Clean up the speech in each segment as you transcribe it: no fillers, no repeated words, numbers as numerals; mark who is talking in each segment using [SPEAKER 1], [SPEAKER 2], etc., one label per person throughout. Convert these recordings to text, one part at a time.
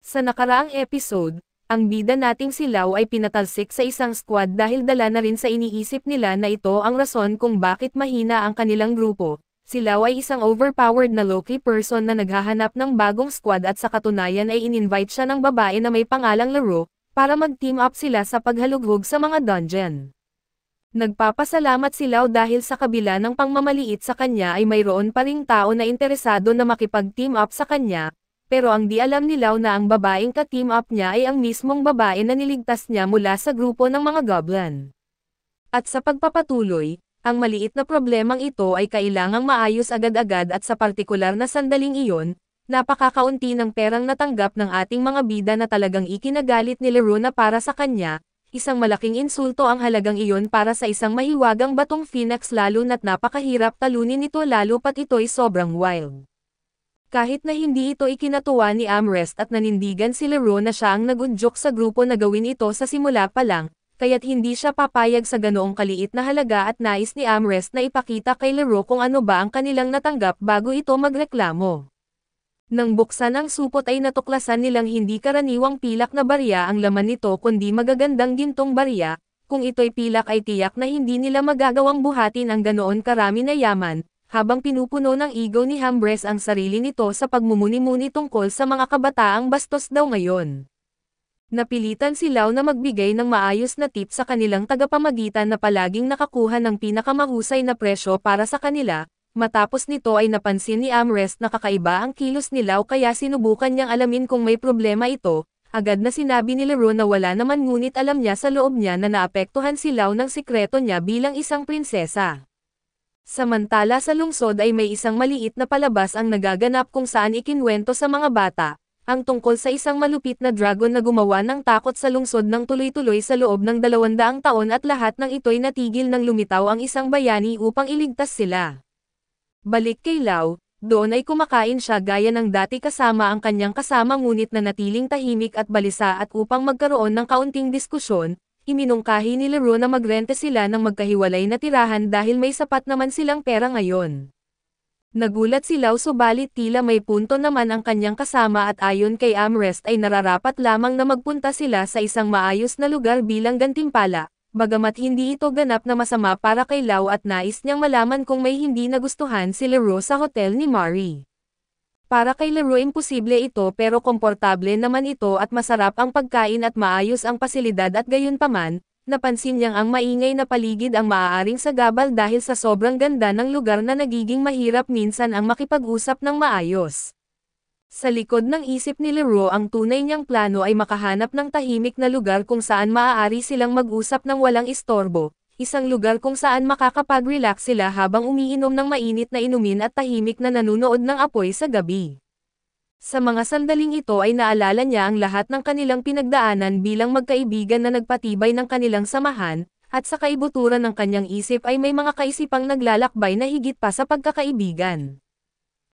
[SPEAKER 1] Sa nakaraang episode, ang bida nating si Lau ay pinatalsik sa isang squad dahil dala na rin sa iniisip nila na ito ang rason kung bakit mahina ang kanilang grupo. Si Lau ay isang overpowered na low-key person na naghahanap ng bagong squad at sa katunayan ay in-invite siya ng babae na may pangalang Laro, para mag-team up sila sa paghalughog sa mga dungeon. Nagpapasalamat si Lau dahil sa kabila ng pangmamaliit sa kanya ay mayroon pa ring tao na interesado na makipag-team up sa kanya, pero ang di alam ni Lau na ang babaeng ka-team up niya ay ang mismong babae na niligtas niya mula sa grupo ng mga goblin. At sa pagpapatuloy, ang maliit na problemang ito ay kailangang maayos agad-agad at sa partikular na sandaling iyon, napakakaunti ng perang natanggap ng ating mga bida na talagang ikinagalit ni Laro na para sa kanya, isang malaking insulto ang halagang iyon para sa isang mahiwagang batong phoenix lalo na't napakahirap talunin ito lalo pat ito'y sobrang wild. Kahit na hindi ito ikinatuwa ni Amrest at nanindigan si Laro na siya ang nagunjok sa grupo na gawin ito sa simula pa lang, kaya't hindi siya papayag sa ganoong kaliit na halaga at nais ni Amrest na ipakita kay Laro kung ano ba ang kanilang natanggap bago ito magreklamo. Nang buksan ang supot ay natuklasan nilang hindi karaniwang pilak na barya ang laman nito kundi magagandang gintong barya, kung ito'y pilak ay tiyak na hindi nila magagawang buhatin ang ganoon karami na yaman. Habang pinupuno ng ego ni Amrest ang sarili nito sa pagmumuni-muni tungkol sa mga kabataang bastos daw ngayon. Napilitan si Lau na magbigay ng maayos na tip sa kanilang tagapamagitan na palaging nakakuha ng pinakamahusay na presyo para sa kanila, matapos nito ay napansin ni Amrest na kakaiba ang kilos ni Lau kaya sinubukan niyang alamin kung may problema ito, agad na sinabi ni Laro na wala naman ngunit alam niya sa loob niya na naapektuhan si Lau ng sikreto niya bilang isang prinsesa. Samantala sa lungsod ay may isang maliit na palabas ang nagaganap kung saan ikinwento sa mga bata, ang tungkol sa isang malupit na dragon na gumawa ng takot sa lungsod ng tuloy-tuloy sa loob ng 200 taon at lahat ng ito'y natigil nang lumitaw ang isang bayani upang iligtas sila. Balik kay Lau, doon ay kumakain siya gaya ng dati kasama ang kanyang kasama ngunit na natiling tahimik at balisa at upang magkaroon ng kaunting diskusyon, iminungkahi ni Laro na magrente sila ng magkahiwalay na tirahan dahil may sapat naman silang pera ngayon. Nagulat si Lau subalit tila may punto naman ang kanyang kasama at ayon kay Amrest ay nararapat lamang na magpunta sila sa isang maayos na lugar bilang gantimpala, bagamat hindi ito ganap na masama para kay Lau at nais niyang malaman kung may hindi nagustuhan si Laro sa hotel ni Mari. Para kay Laro imposible ito pero komportable naman ito at masarap ang pagkain at maayos ang pasilidad at gayunpaman, napansin niyang ang maingay na paligid ang maaaring sagabal dahil sa sobrang ganda ng lugar na nagiging mahirap minsan ang makipag-usap ng maayos. Sa likod ng isip ni Laro ang tunay niyang plano ay makahanap ng tahimik na lugar kung saan maaari silang mag-usap ng walang istorbo. Isang lugar kung saan makakapag-relax sila habang umiinom ng mainit na inumin at tahimik na nanunood ng apoy sa gabi. Sa mga sandaling ito ay naalala niya ang lahat ng kanilang pinagdaanan bilang magkaibigan na nagpatibay ng kanilang samahan, at sa kaibuturan ng kanyang isip ay may mga kaisipang naglalakbay na higit pa sa pagkakaibigan.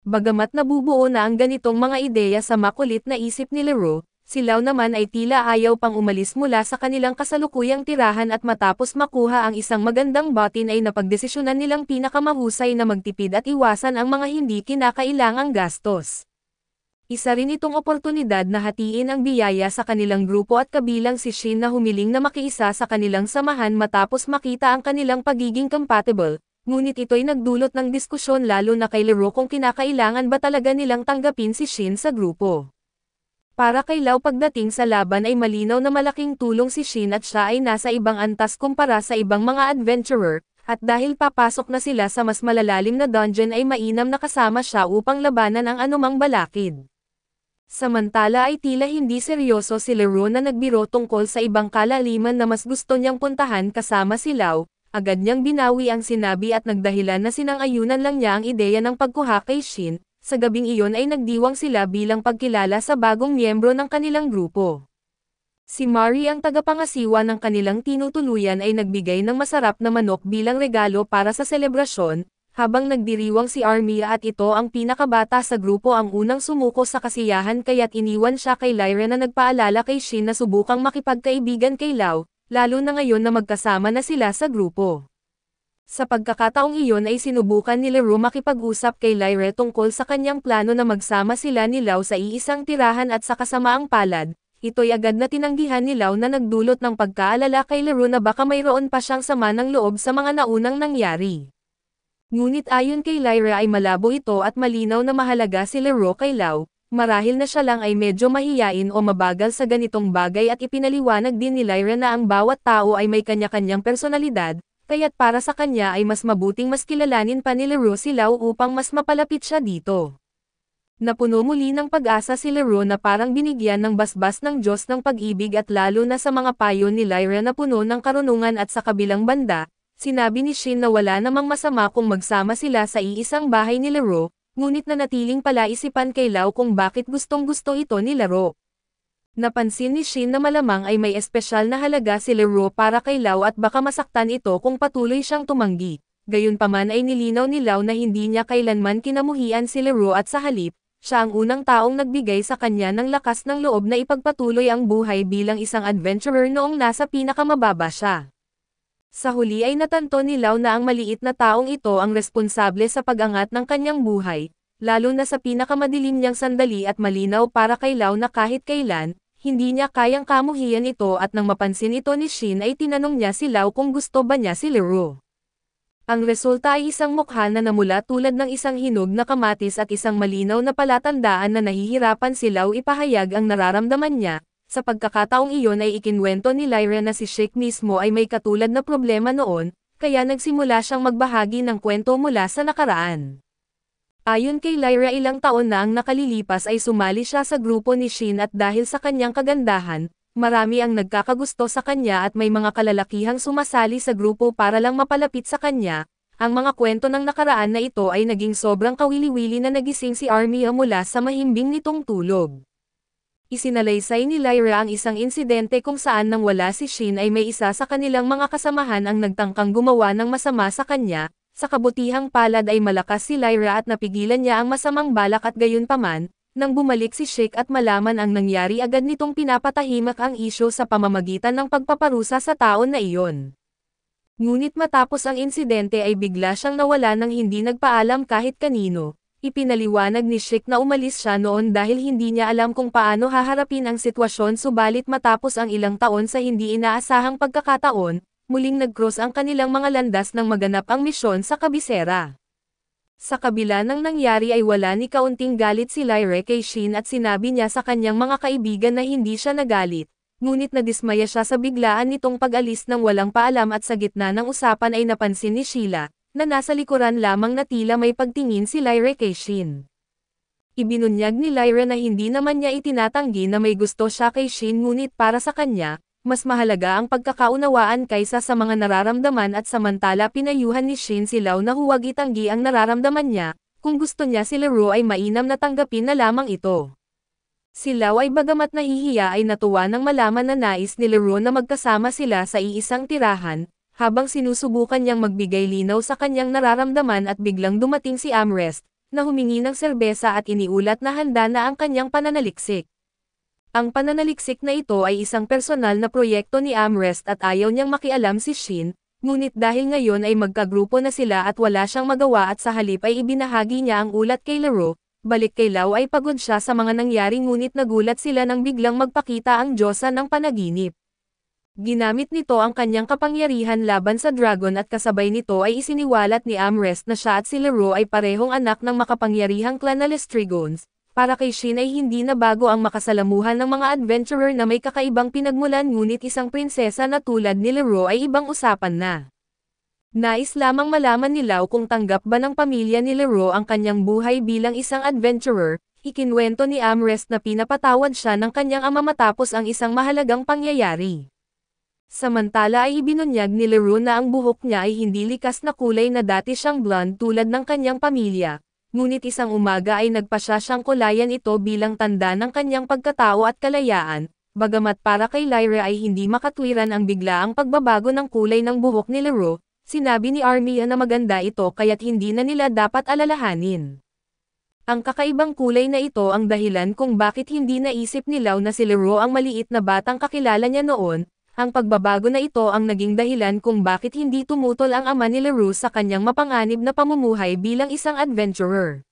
[SPEAKER 1] Bagamat nabubuo na ang ganitong mga ideya sa makulit na isip ni Laro, si Lau naman ay tila ayaw pang umalis mula sa kanilang kasalukuyang tirahan at matapos makuha ang isang magandang botin ay napagdesisyonan nilang pinakamahusay na magtipid at iwasan ang mga hindi kinakailangang gastos. Isa rin itong oportunidad na hatiin ang biyaya sa kanilang grupo at kabilang si Shin na humiling na makiisa sa kanilang samahan matapos makita ang kanilang pagiging compatible, ngunit ito'y nagdulot ng diskusyon lalo na kay Laro kung kinakailangan ba talaga nilang tanggapin si Shin sa grupo. Para kay Lau pagdating sa laban ay malinaw na malaking tulong si Shin at siya ay nasa ibang antas kumpara sa ibang mga adventurer, at dahil papasok na sila sa mas malalalim na dungeon ay mainam na kasama siya upang labanan ang anumang balakid. Samantala ay tila hindi seryoso si Laro na nagbiro tungkol sa ibang kalaliman na mas gusto niyang puntahan kasama si Lau, agad niyang binawi ang sinabi at nagdahilan na sinang-ayunan lang niya ang ideya ng pagkuha kay Shin. Sa gabing iyon ay nagdiwang sila bilang pagkilala sa bagong miyembro ng kanilang grupo. Si Mari ang tagapangasiwa ng kanilang tinutuluyan ay nagbigay ng masarap na manok bilang regalo para sa selebrasyon, habang nagdiriwang si Armia at ito ang pinakabata sa grupo ang unang sumuko sa kasiyahan kaya't iniwan siya kay Lyra na nagpaalala kay Shin na subukang makipagkaibigan kay Lau, lalo na ngayon na magkasama na sila sa grupo. Sa pagkakataong iyon ay sinubukan ni Leroux makipag-usap kay Lyra tungkol sa kanyang plano na magsama sila ni Lau sa iisang tirahan at sa kasamaang palad. Ito'y agad na tinanggihan ni Lau na nagdulot ng pagkaalala kay Leroux na baka mayroon pa siyang sama ng loob sa mga naunang nangyari. Ngunit ayon kay Lyra ay malabo ito at malinaw na mahalaga si Leroux kay Lau, marahil na siya lang ay medyo mahiyain o mabagal sa ganitong bagay at ipinaliwanag din ni Lyra na ang bawat tao ay may kanya-kanyang personalidad, kaya't para sa kanya ay mas mabuting mas kilalanin pa ni Leroux si Lau upang mas mapalapit siya dito. Napuno muli ng pag-asa si Leroux na parang binigyan ng basbas ng Diyos ng pag-ibig at lalo na sa mga payo ni Lyra na puno ng karunungan at sa kabilang banda. Sinabi ni Shin na wala namang masama kung magsama sila sa iisang bahay ni Leroux, ngunit nanatiling palaisipan kay Lau kung bakit gustong-gusto ito ni Leroux. Napansin ni Shin na malamang ay may espesyal na halaga si Leroux para kay Lau at baka masaktan ito kung patuloy siyang tumanggi. Gayunpaman ay nilinaw ni Lau na hindi niya kailanman kinamuhian si Leroux at sa halip, siya ang unang taong nagbigay sa kanya ng lakas ng loob na ipagpatuloy ang buhay bilang isang adventurer noong nasa pinakamababa siya. Sa huli ay natanto ni Lau na ang maliit na taong ito ang responsable sa pag-angat ng kanyang buhay, lalo na sa pinakamadilim niyang sandali at malinaw para kay Lau na kahit kailan, hindi niya kayang kamuhian ito at nang mapansin ito ni Shin ay tinanong niya si Lau kung gusto ba niya si Leroux. Ang resulta ay isang mukha na namula tulad ng isang hinog na kamatis at isang malinaw na palatandaan na nahihirapan si Lau ipahayag ang nararamdaman niya. Sa pagkakataong iyon ay ikinwento ni Lyra na si Sheik mismo ay may katulad na problema noon, kaya nagsimula siyang magbahagi ng kwento mula sa nakaraan. Ayon kay Lyra ilang taon na ang nakalilipas ay sumali siya sa grupo ni Shin at dahil sa kanyang kagandahan, marami ang nagkakagusto sa kanya at may mga kalalakihang sumasali sa grupo para lang mapalapit sa kanya. Ang mga kwento ng nakaraan na ito ay naging sobrang kawili-wili na nagising si Armia mula sa mahimbing nitong tulog. Isinalaysay ni Lyra ang isang insidente kung saan nang wala si Shin ay may isa sa kanilang mga kasamahan ang nagtangkang gumawa ng masama sa kanya. Sa kabutihang palad ay malakas si Lyra at napigilan niya ang masamang balak at gayunpaman, nang bumalik si Sheik at malaman ang nangyari agad nitong pinapatahimik ang isyu sa pamamagitan ng pagpaparusa sa taon na iyon. Ngunit matapos ang insidente ay bigla siyang nawala nang hindi nagpaalam kahit kanino. Ipinaliwanag ni Sheik na umalis siya noon dahil hindi niya alam kung paano haharapin ang sitwasyon subalit matapos ang ilang taon sa hindi inaasahang pagkakataon, muling nag-cross ang kanilang mga landas nang maganap ang misyon sa kabisera. Sa kabila ng nangyari ay wala ni kaunting galit si Lyra kay Shin at sinabi niya sa kanyang mga kaibigan na hindi siya nagalit, ngunit nadismaya siya sa biglaan nitong pag-alis ng walang paalam at sa gitna ng usapan ay napansin ni Sheila, na nasa likuran lamang na tila may pagtingin si Lyra kay Shin. Ibinunyag ni Lyra na hindi naman niya itinatanggi na may gusto siya kay Shin ngunit para sa kanya, mas mahalaga ang pagkakaunawaan kaysa sa mga nararamdaman at samantala pinayuhan ni Shin si Lau na huwag itanggi ang nararamdaman niya, kung gusto niya si Leroux ay mainam na tanggapin na lamang ito. Si Lau ay bagamat nahihiya ay natuwa nang malaman na nais ni Leroux na magkasama sila sa iisang tirahan, habang sinusubukan niyang magbigay linaw sa kanyang nararamdaman at biglang dumating si Amrest, na humingi ng serbesa at iniulat na handa na ang kanyang pananaliksik. Ang pananaliksik na ito ay isang personal na proyekto ni Amrest at ayaw niyang makialam si Shin, ngunit dahil ngayon ay magkagrupo na sila at wala siyang magawa at sa halip ay ibinahagi niya ang ulat kay Leroux, balik kay Lau ay pagod siya sa mga nangyari ngunit nagulat sila nang biglang magpakita ang Diyosa ng panaginip. Ginamit nito ang kanyang kapangyarihan laban sa dragon at kasabay nito ay isiniwalat ni Amrest na siya at si Leroux ay parehong anak ng makapangyarihang clan na Lestrigons. Para kay Shin ay hindi na bago ang makasalamuhan ng mga adventurer na may kakaibang pinagmulan ngunit isang prinsesa na tulad ni Leroux ay ibang usapan na. Nais lamang malaman ni Lau kung tanggap ba ng pamilya ni Leroux ang kanyang buhay bilang isang adventurer. Ikinwento ni Amrest na pinapatawad siya ng kanyang ama matapos ang isang mahalagang pangyayari. Samantala ay ibinunyag ni Leroux na ang buhok niya ay hindi likas na kulay na dati siyang blonde tulad ng kanyang pamilya, ngunit isang umaga ay nagpasya siyang kulayan ito bilang tanda ng kanyang pagkatao at kalayaan, bagamat para kay Lyra ay hindi makatwiran ang biglaang pagbabago ng kulay ng buhok ni Leroux, sinabi ni Armia na maganda ito kaya't hindi na nila dapat alalahanin. Ang kakaibang kulay na ito ang dahilan kung bakit hindi naisip ni Lau na si Leroux ang maliit na batang kakilala niya noon. Ang pagbabago na ito ang naging dahilan kung bakit hindi tumutol ang ama ni LaRue sa kanyang mapanganib na pamumuhay bilang isang adventurer.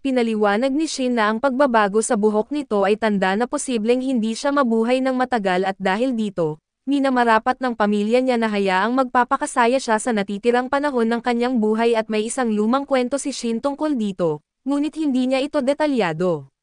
[SPEAKER 1] Pinaliwanag ni Shin na ang pagbabago sa buhok nito ay tanda na posibleng hindi siya mabuhay ng matagal at dahil dito, minamarapat ng pamilya niya na hayaang magpapakasaya siya sa natitirang panahon ng kanyang buhay at may isang lumang kwento si Shin tungkol dito, ngunit hindi niya ito detalyado.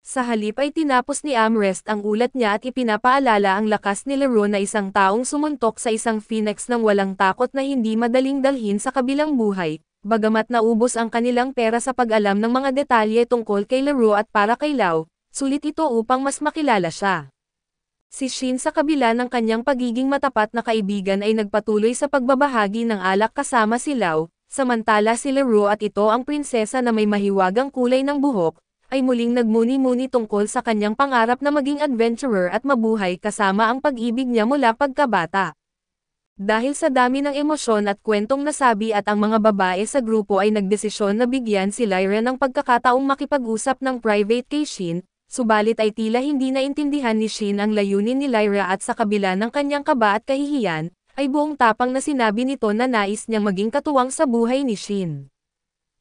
[SPEAKER 1] Sa halip ay tinapos ni Amrest ang ulat niya at ipinapaalala ang lakas ni LaRue na isang taong sumuntok sa isang phoenix ng walang takot na hindi madaling dalhin sa kabilang buhay, bagamat naubos ang kanilang pera sa pag-alam ng mga detalye tungkol kay LaRue at para kay Lau, sulit ito upang mas makilala siya. Si Shin sa kabila ng kanyang pagiging matapat na kaibigan ay nagpatuloy sa pagbabahagi ng alak kasama si Lau, samantala si LaRue at ito ang prinsesa na may mahiwagang kulay ng buhok, ay muling nagmuni-muni tungkol sa kanyang pangarap na maging adventurer at mabuhay kasama ang pag-ibig niya mula pagkabata. Dahil sa dami ng emosyon at kwentong nasabi at ang mga babae sa grupo ay nagdesisyon na bigyan si Lyra ng pagkakataong makipag-usap ng private kay Shin, subalit ay tila hindi naintindihan ni Shin ang layunin ni Lyra at sa kabila ng kanyang kaba at kahihiyan, ay buong tapang na sinabi nito na nais niyang maging katuwang sa buhay ni Shin.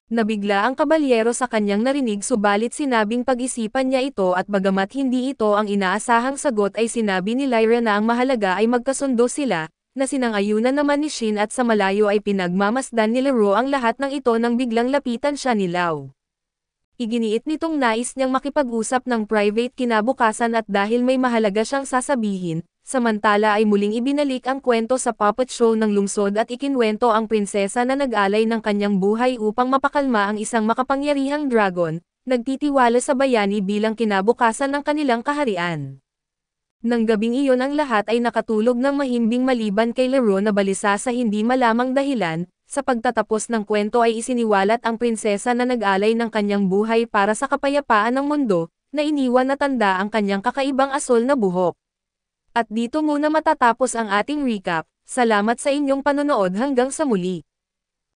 [SPEAKER 1] Nabigla ang kabalyero sa kanyang narinig subalit sinabing pag-isipan niya ito at bagamat hindi ito ang inaasahang sagot ay sinabi ni Lyra na ang mahalaga ay magkasundo sila, na sinang-ayunan naman ni Shin at sa malayo ay pinagmamasdan ni LaRue ang lahat ng ito nang biglang lapitan siya ni Lau. Iginiit nitong nais niyang makipag-usap ng private kinabukasan at dahil may mahalaga siyang sasabihin, samantala ay muling ibinalik ang kwento sa puppet show ng lungsod at ikinwento ang prinsesa na nag-alay ng kanyang buhay upang mapakalma ang isang makapangyarihang dragon, nagtitiwala sa bayani bilang kinabukasan ng kanilang kaharian. Nang gabing iyon ang lahat ay nakatulog ng mahimbing maliban kay LaRue na balisa sa hindi malamang dahilan, sa pagtatapos ng kwento ay isiniwalat ang prinsesa na nag-alay ng kanyang buhay para sa kapayapaan ng mundo, na iniwan na tanda ang kanyang kakaibang asol na buhok. At dito muna matatapos ang ating recap, salamat sa inyong panonood hanggang sa muli.